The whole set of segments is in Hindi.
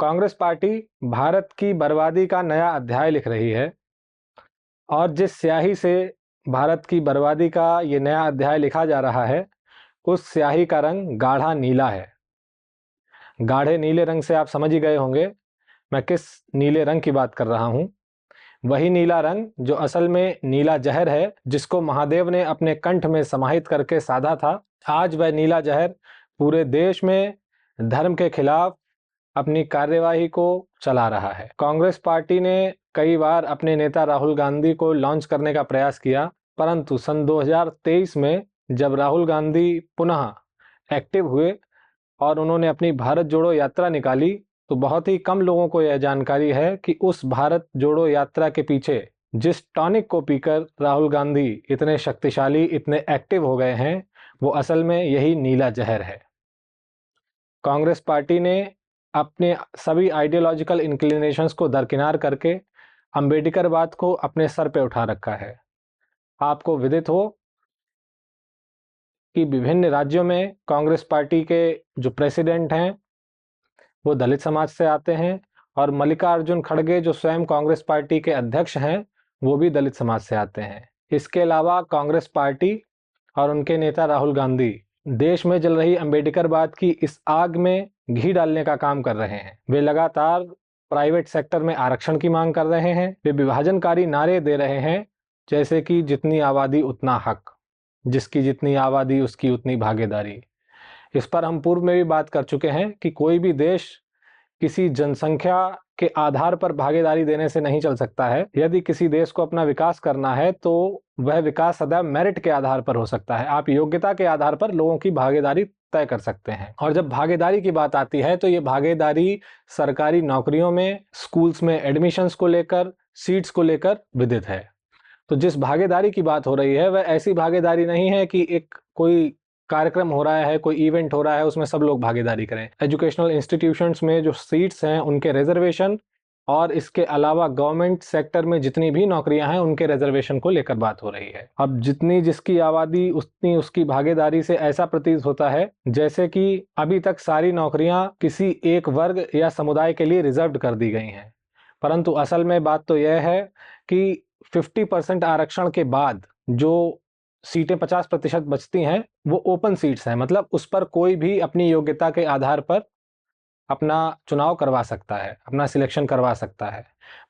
कांग्रेस पार्टी भारत की बर्बादी का नया अध्याय लिख रही है और जिस स्याही से भारत की बर्बादी का ये नया अध्याय लिखा जा रहा है, उस स्याही का रंग गाढ़ा नीला है। गाढ़े नीले रंग से आप समझ ही गए होंगे मैं किस नीले रंग की बात कर रहा हूँ। वही नीला रंग जो असल में नीला जहर है, जिसको महादेव ने अपने कंठ में समाहित करके साधा था। आज वह नीला जहर पूरे देश में धर्म के खिलाफ अपनी कार्यवाही को चला रहा है। कांग्रेस पार्टी ने कई बार अपने नेता राहुल गांधी को लॉन्च करने का प्रयास किया, परंतु सन 2023 में जब राहुल गांधी पुनः एक्टिव हुए और उन्होंने अपनी भारत जोड़ो यात्रा निकाली, तो बहुत ही कम लोगों को यह जानकारी है कि उस भारत जोड़ो यात्रा के पीछे जिस टॉनिक को पीकर राहुल गांधी इतने शक्तिशाली, इतने एक्टिव हो गए हैं, वो असल में यही नीला जहर है। कांग्रेस पार्टी ने अपने सभी आइडियोलॉजिकल इंक्लिनेशंस को दरकिनार करके अंबेडकरवाद को अपने सर पे उठा रखा है। आपको विदित हो कि विभिन्न राज्यों में कांग्रेस पार्टी के जो प्रेसिडेंट हैं वो दलित समाज से आते हैं और मल्लिकार्जुन खड़गे जो स्वयं कांग्रेस पार्टी के अध्यक्ष हैं वो भी दलित समाज से आते हैं। इसके अलावा कांग्रेस पार्टी और उनके नेता राहुल गांधी देश में जल रही अंबेडकरवाद की इस आग में घी डालने का काम कर रहे हैं। वे लगातार प्राइवेट सेक्टर में आरक्षण की मांग कर रहे हैं। वे विभाजनकारी नारे दे रहे हैं, जैसे कि जितनी आबादी उतना हक, जिसकी जितनी आबादी उसकी उतनी भागीदारी। इस पर हम पूर्व में भी बात कर चुके हैं कि कोई भी देश किसी जनसंख्या के आधार पर भागीदारी देने से नहीं चल सकता है। यदि किसी देश को अपना विकास करना है तो वह विकास सदैव मेरिट के आधार पर हो सकता है। आप योग्यता के आधार पर लोगों की भागीदारी तय कर सकते हैं। और जब भागीदारी की बात आती है तो ये भागीदारी सरकारी नौकरियों में, स्कूल्स में एडमिशंस को लेकर, सीट्स को लेकर विदित है। तो जिस भागीदारी की बात हो रही है वह ऐसी भागीदारी नहीं है कि एक कोई कार्यक्रम हो रहा है, कोई इवेंट हो रहा है, उसमें सब लोग भागीदारी करें। एजुकेशनल इंस्टीट्यूशंस में जो सीट्स हैं उनके रिजर्वेशन और इसके अलावा गवर्नमेंट सेक्टर में जितनी भी नौकरियां हैं उनके रिजर्वेशन को लेकर बात हो रही है। अब जितनी जिसकी आबादी उतनी उसकी भागीदारी से ऐसा प्रतीत होता है जैसे कि अभी तक सारी नौकरियां किसी एक वर्ग या समुदाय के लिए रिजर्व कर दी गई हैं, परंतु असल में बात तो यह है कि 50% आरक्षण के बाद जो सीटें 50% बचती हैं वो ओपन सीट्स हैं। मतलब उस पर कोई भी अपनी योग्यता के आधार पर अपना चुनाव करवा सकता है, अपना सिलेक्शन करवा सकता है।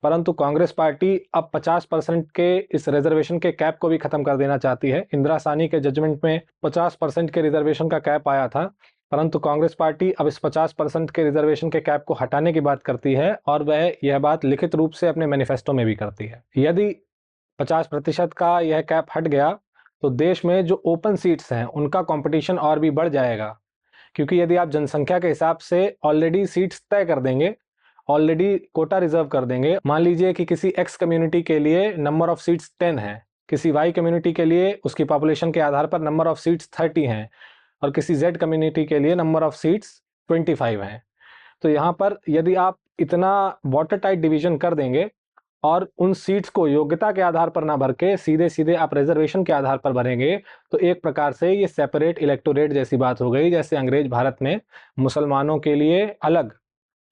परंतु कांग्रेस पार्टी अब 50% के इस रिजर्वेशन के कैप को भी खत्म कर देना चाहती है। इंदिरा साहनी के जजमेंट में 50% के रिजर्वेशन का कैप आया था, परंतु कांग्रेस पार्टी अब इस 50% के रिजर्वेशन के कैप को हटाने की बात करती है और वह यह बात लिखित रूप से अपने मैनिफेस्टो में भी करती है। यदि 50% का यह कैप हट गया तो देश में जो ओपन सीट्स हैं उनका कंपटीशन और भी बढ़ जाएगा, क्योंकि यदि आप जनसंख्या के हिसाब से ऑलरेडी सीट्स तय कर देंगे, ऑलरेडी कोटा रिजर्व कर देंगे, मान लीजिए कि किसी एक्स कम्युनिटी के लिए नंबर ऑफ सीट्स 10 है, किसी वाई कम्युनिटी के लिए उसकी पॉपुलेशन के आधार पर नंबर ऑफ सीट्स 30 हैं और किसी जेड कम्युनिटी के लिए नंबर ऑफ सीट्स 25 हैं। तो यहाँ पर यदि आप इतना वाटर टाइट डिवीजन कर देंगे और उन सीट्स को योग्यता के आधार पर ना भर के सीधे सीधे आप रिजर्वेशन के आधार पर भरेंगे, तो एक प्रकार से ये सेपरेट इलेक्टोरेट जैसी बात हो गई, जैसे अंग्रेज भारत में मुसलमानों के लिए अलग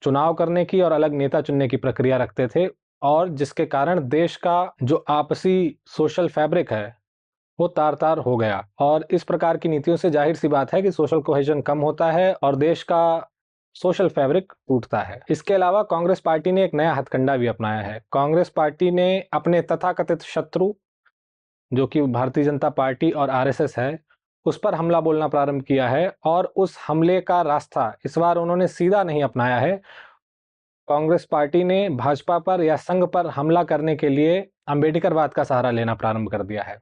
चुनाव करने की और अलग नेता चुनने की प्रक्रिया रखते थे, और जिसके कारण देश का जो आपसी सोशल फैब्रिक है वो तार तार हो गया। और इस प्रकार की नीतियों से जाहिर सी बात है कि सोशल कोहेजन कम होता है और देश का सोशल फैब्रिक टूटता है। इसके अलावा कांग्रेस पार्टी ने एक नया हथकंडा भी अपनाया है। कांग्रेस पार्टी ने अपने तथाकथित शत्रु जो कि भारतीय जनता पार्टी और आरएसएस है उस पर हमला बोलना प्रारंभ किया है, और उस हमले का रास्ता इस बार उन्होंने सीधा नहीं अपनाया है। कांग्रेस पार्टी ने भाजपा पर या संघ पर हमला करने के लिए अंबेडकरवाद का सहारा लेना प्रारंभ कर दिया है।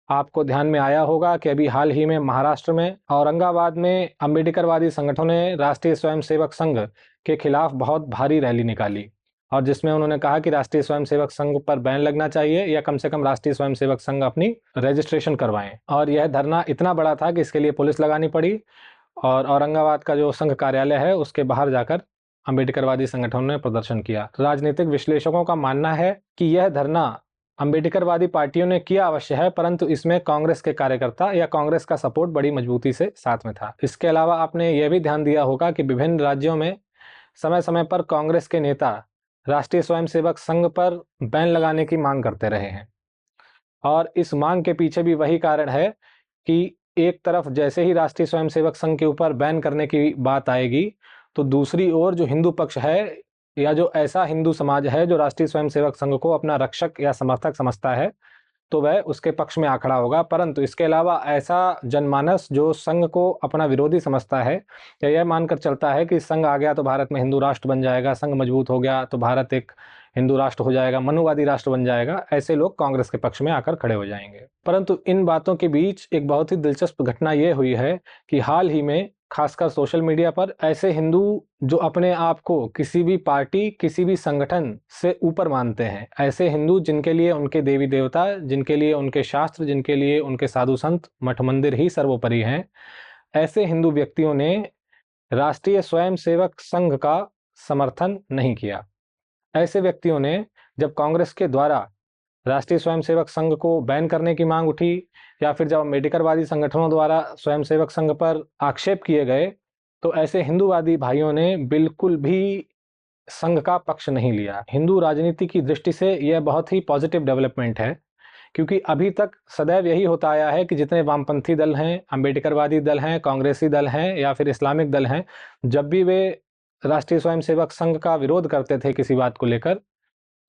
आपको ध्यान में आया होगा कि अभी हाल ही में महाराष्ट्र में औरंगाबाद में अंबेडकरवादी संगठनों ने राष्ट्रीय स्वयंसेवक संघ के खिलाफ बहुत भारी रैली निकाली, और जिसमें उन्होंने कहा कि राष्ट्रीय स्वयंसेवक संघ पर बैन लगना चाहिए या कम से कम राष्ट्रीय स्वयंसेवक संघ अपनी रजिस्ट्रेशन करवाएं। और यह धरना इतना बड़ा था कि इसके लिए पुलिस लगानी पड़ी, और औरंगाबाद का जो संघ कार्यालय है उसके बाहर जाकर अंबेडकरवादी संगठनों ने प्रदर्शन किया। राजनीतिक विश्लेषकों का मानना है कि यह धरना अंबेडकरवादी पार्टियों ने किया अवश्य है, परंतु इसमें कांग्रेस के कार्यकर्ता या कांग्रेस का सपोर्ट बड़ी मजबूती से साथ में था। इसके अलावा आपने यह भी ध्यान दिया होगा कि विभिन्न राज्यों में समय समय पर कांग्रेस के नेता राष्ट्रीय स्वयंसेवक संघ पर बैन लगाने की मांग करते रहे हैं। और इस मांग के पीछे भी वही कारण है कि एक तरफ जैसे ही राष्ट्रीय स्वयंसेवक संघ के ऊपर बैन करने की बात आएगी, तो दूसरी ओर जो हिंदू पक्ष है या जो ऐसा हिंदू समाज है जो राष्ट्रीय स्वयंसेवक संघ को अपना रक्षक या समर्थक समझता है, तो वह उसके पक्ष में आ खड़ा होगा। परंतु इसके अलावा ऐसा जनमानस जो संघ को अपना विरोधी समझता है या यह मानकर चलता है कि संघ आ गया तो भारत में हिंदू राष्ट्र बन जाएगा, संघ मजबूत हो गया तो भारत एक हिंदू राष्ट्र हो जाएगा, मनुवादी राष्ट्र बन जाएगा, ऐसे लोग कांग्रेस के पक्ष में आकर खड़े हो जाएंगे। परंतु इन बातों के बीच एक बहुत ही दिलचस्प घटना यह हुई है कि हाल ही में खासकर सोशल मीडिया पर ऐसे हिंदू जो अपने आप को किसी भी पार्टी, किसी भी संगठन से ऊपर मानते हैं, ऐसे हिंदू जिनके लिए उनके देवी देवता, जिनके लिए उनके शास्त्र, जिनके लिए उनके साधु संत, मठ मंदिर ही सर्वोपरि हैं, ऐसे हिंदू व्यक्तियों ने राष्ट्रीय स्वयंसेवक संघ का समर्थन नहीं किया। ऐसे व्यक्तियों ने जब कांग्रेस के द्वारा राष्ट्रीय स्वयंसेवक संघ को बैन करने की मांग उठी या फिर जब अम्बेडकरवादी संगठनों द्वारा स्वयंसेवक संघ पर आक्षेप किए गए, तो ऐसे हिंदूवादी भाइयों ने बिल्कुल भी संघ का पक्ष नहीं लिया। हिंदू राजनीति की दृष्टि से यह बहुत ही पॉजिटिव डेवलपमेंट है, क्योंकि अभी तक सदैव यही होता आया है कि जितने वामपंथी दल हैं, अम्बेडकरवादी दल हैं, कांग्रेसी दल हैं या फिर इस्लामिक दल हैं, जब भी वे राष्ट्रीय स्वयंसेवक संघ का विरोध करते थे किसी बात को लेकर,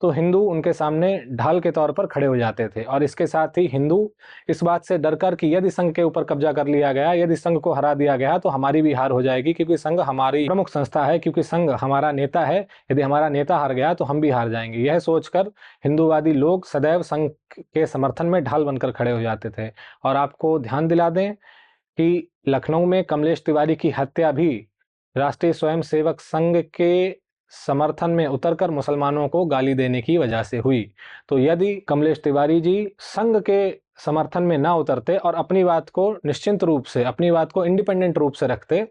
तो हिंदू उनके सामने ढाल के तौर पर खड़े हो जाते थे। और इसके साथ ही हिंदू इस बात से डरकर कि यदि संघ के ऊपर कब्जा कर लिया गया, यदि संघ को हरा दिया गया, तो हमारी भी हार हो जाएगी, क्योंकि संघ हमारी प्रमुख संस्था है, क्योंकि संघ हमारा नेता है, यदि हमारा नेता हार गया तो हम भी हार जाएंगे। यह सोचकर हिंदूवादी लोग सदैव संघ के समर्थन में ढाल बनकर खड़े हो जाते थे। और आपको ध्यान दिला दें कि लखनऊ में कमलेश तिवारी की हत्या भी राष्ट्रीय स्वयंसेवक संघ के समर्थन में उतरकर मुसलमानों को गाली देने की वजह से हुई। तो यदि कमलेश तिवारी जी संघ के समर्थन में ना उतरते और अपनी बात को निश्चिंत रूप से, अपनी बात को इंडिपेंडेंट रूप से रखते,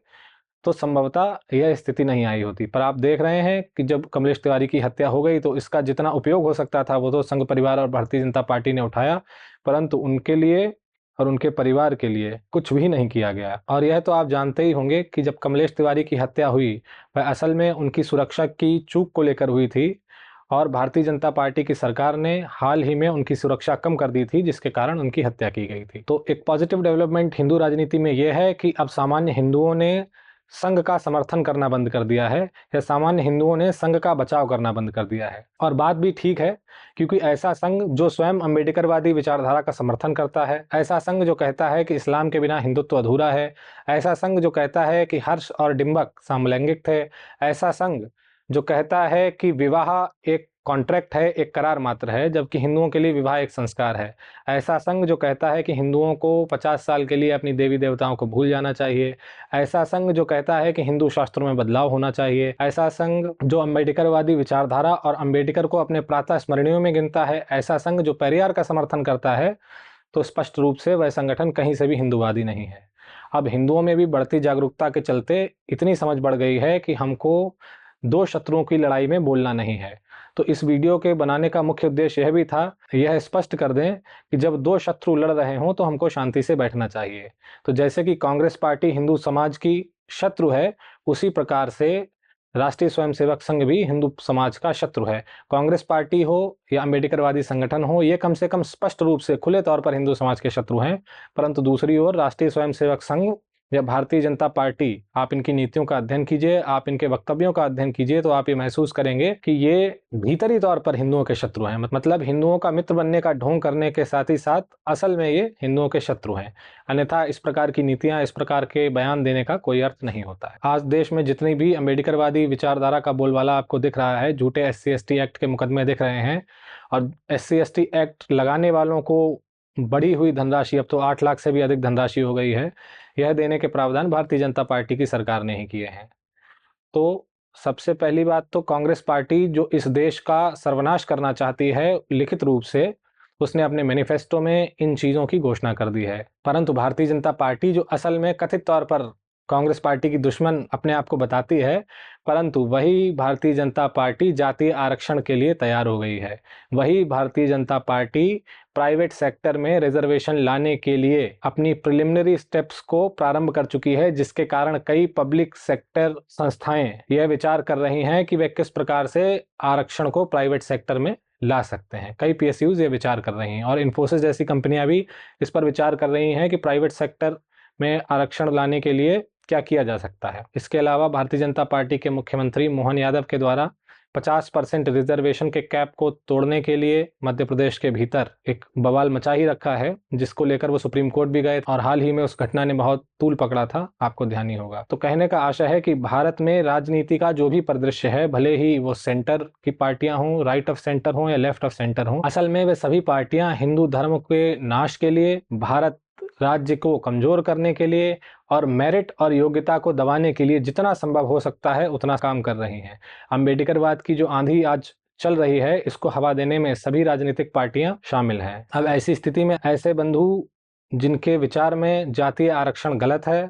तो संभवतः यह स्थिति नहीं आई होती। पर आप देख रहे हैं कि जब कमलेश तिवारी की हत्या हो गई, तो इसका जितना उपयोग हो सकता था वो तो संघ परिवार और भारतीय जनता पार्टी ने उठाया, परंतु उनके लिए और उनके परिवार के लिए कुछ भी नहीं किया गया। और यह तो आप जानते ही होंगे कि जब कमलेश तिवारी की हत्या हुई, वह असल में उनकी सुरक्षा की चूक को लेकर हुई थी, और भारतीय जनता पार्टी की सरकार ने हाल ही में उनकी सुरक्षा कम कर दी थी, जिसके कारण उनकी हत्या की गई थी। तो एक पॉजिटिव डेवलपमेंट हिंदू राजनीति में यह है कि अब सामान्य हिंदुओं ने संघ का समर्थन करना बंद कर दिया है, या सामान्य हिंदुओं ने संघ का बचाव करना बंद कर दिया है। और बात भी ठीक है, क्योंकि ऐसा संघ जो स्वयं अम्बेडकरवादी विचारधारा का समर्थन करता है, ऐसा संघ जो कहता है कि इस्लाम के बिना हिंदुत्व अधूरा है, ऐसा संघ जो कहता है कि हर्ष और डिंबक समलैंगिक थे, ऐसा संघ जो कहता है कि विवाह एक कॉन्ट्रैक्ट है, एक करार मात्र है, जबकि हिंदुओं के लिए विवाह एक संस्कार है, ऐसा संघ जो कहता है कि हिंदुओं को 50 साल के लिए अपनी देवी देवताओं को भूल जाना चाहिए, ऐसा संघ जो कहता है कि हिंदू शास्त्रों में बदलाव होना चाहिए, ऐसा संघ जो अम्बेडकरवादी विचारधारा और अम्बेडकर को अपने प्रातः स्मरणीयों में गिनता है, ऐसा संघ जो पेरियार का समर्थन करता है, तो स्पष्ट रूप से वह संगठन कहीं से भी हिंदूवादी नहीं है। अब हिंदुओं में भी बढ़ती जागरूकता के चलते इतनी समझ बढ़ गई है कि हमको दो शत्रुओं की लड़ाई में बोलना नहीं है। तो इस वीडियो के बनाने का मुख्य उद्देश्य यह भी था, यह स्पष्ट कर दें कि जब दो शत्रु लड़ रहे हों तो हमको शांति से बैठना चाहिए। तो जैसे कि कांग्रेस पार्टी हिंदू समाज की शत्रु है, उसी प्रकार से राष्ट्रीय स्वयंसेवक संघ भी हिंदू समाज का शत्रु है। कांग्रेस पार्टी हो या अम्बेडकरवादी संगठन हो, ये कम से कम स्पष्ट रूप से खुले तौर पर हिंदू समाज के शत्रु हैं। परंतु दूसरी ओर राष्ट्रीय स्वयंसेवक संघ या भारतीय जनता पार्टी, आप इनकी नीतियों का अध्ययन कीजिए, आप इनके वक्तव्यों का अध्ययन कीजिए, तो आप ये महसूस करेंगे कि ये भीतरी तौर पर हिंदुओं के शत्रु हैं। मतलब हिंदुओं का मित्र बनने का ढोंग करने के साथ ही साथ असल में ये हिंदुओं के शत्रु हैं। अन्यथा इस प्रकार की नीतियां, इस प्रकार के बयान देने का कोई अर्थ नहीं होता है। आज देश में जितनी भी अम्बेडकरवादी विचारधारा का बोलबाला आपको दिख रहा है, झूठे SC/ST एक्ट के मुकदमे दिख रहे हैं, और SC/ST एक्ट लगाने वालों को बढ़ी हुई धनराशि, अब तो 8 लाख से भी अधिक धनराशि हो गई है, यह देने के प्रावधान भारतीय जनता पार्टी की सरकार ने ही किए हैं। तो सबसे पहली बात तो कांग्रेस पार्टी जो इस देश का सर्वनाश करना चाहती है, लिखित रूप से उसने अपने मैनिफेस्टो में इन चीज़ों की घोषणा कर दी है। परंतु भारतीय जनता पार्टी जो असल में कथित तौर पर कांग्रेस पार्टी की दुश्मन अपने आप को बताती है, परंतु वही भारतीय जनता पार्टी जातीय आरक्षण के लिए तैयार हो गई है। वही Bharatiya Janata party private sector में रिजर्वेशन लाने के लिए अपनी प्रिलिमिनरी स्टेप्स को प्रारंभ कर चुकी है, जिसके कारण कई पब्लिक सेक्टर संस्थाएं यह विचार कर रही हैं कि वे किस प्रकार से आरक्षण को प्राइवेट सेक्टर में ला सकते हैं। कई पीएसयूज ये विचार कर रही हैं और इन्फोसिस जैसी कंपनियां भी इस पर विचार कर रही हैं कि प्राइवेट सेक्टर में आरक्षण लाने के लिए क्या किया जा सकता है। इसके अलावा भारतीय जनता पार्टी के मुख्यमंत्री मोहन यादव के द्वारा 50% रिजर्वेशन के कैप को तोड़ने के लिए मध्य प्रदेश के भीतर एक बवाल मचा ही रखा है, जिसको लेकर वो सुप्रीम कोर्ट भी गए और हाल ही में उस घटना ने बहुत तूल पकड़ा था, आपको ध्यान ही होगा। तो कहने का आशय है कि भारत में राजनीति का जो भी परिदृश्य है, भले ही वो सेंटर की पार्टियां हों, राइट ऑफ सेंटर हों या लेफ्ट ऑफ सेंटर हों, असल में वे सभी पार्टियां हिंदू धर्म के नाश के लिए, भारत राज्य को कमजोर करने के लिए और मेरिट और योग्यता को दबाने के लिए जितना संभव हो सकता है उतना काम कर रही हैं। अम्बेडकरवाद की जो आंधी आज चल रही है, इसको हवा देने में सभी राजनीतिक पार्टियां शामिल हैं। अब ऐसी स्थिति में ऐसे बंधु जिनके विचार में जातीय आरक्षण गलत है,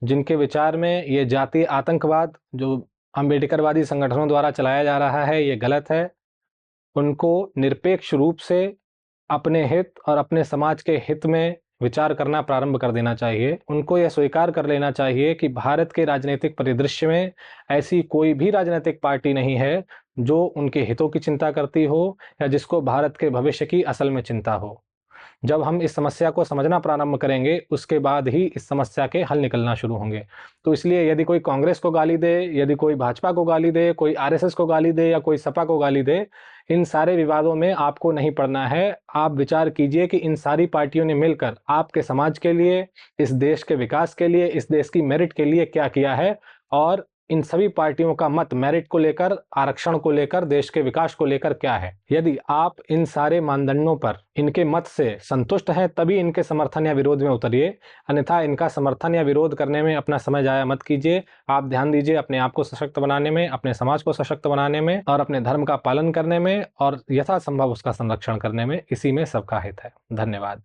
जिनके विचार में ये जातीय आतंकवाद जो अम्बेडकरवादी संगठनों द्वारा चलाया जा रहा है ये गलत है, उनको निरपेक्ष रूप से अपने हित और अपने समाज के हित में विचार करना प्रारंभ कर देना चाहिए। उनको यह स्वीकार कर लेना चाहिए कि भारत के राजनीतिक परिदृश्य में ऐसी कोई भी राजनीतिक पार्टी नहीं है जो उनके हितों की चिंता करती हो या जिसको भारत के भविष्य की असल में चिंता हो। जब हम इस समस्या को समझना प्रारंभ करेंगे, उसके बाद ही इस समस्या के हल निकलना शुरू होंगे। तो इसलिए यदि कोई कांग्रेस को गाली दे, यदि कोई भाजपा को गाली दे, कोई आरएसएस को गाली दे या कोई सपा को गाली दे, इन सारे विवादों में आपको नहीं पड़ना है। आप विचार कीजिए कि इन सारी पार्टियों ने मिलकर आपके समाज के लिए, इस देश के विकास के लिए, इस देश की मेरिट के लिए क्या किया है, और इन सभी पार्टियों का मत मेरिट को लेकर, आरक्षण को लेकर, देश के विकास को लेकर क्या है। यदि आप इन सारे मानदंडों पर, इनके मत से संतुष्ट हैं, तभी इनके समर्थन या विरोध में उतरिए, अन्यथा इनका समर्थन या विरोध करने में अपना समय जाया मत कीजिए। आप ध्यान दीजिए अपने आप को सशक्त बनाने में, अपने समाज को सशक्त बनाने में और अपने धर्म का पालन करने में और यथासंभव उसका संरक्षण करने में। इसी में सबका हित है। धन्यवाद।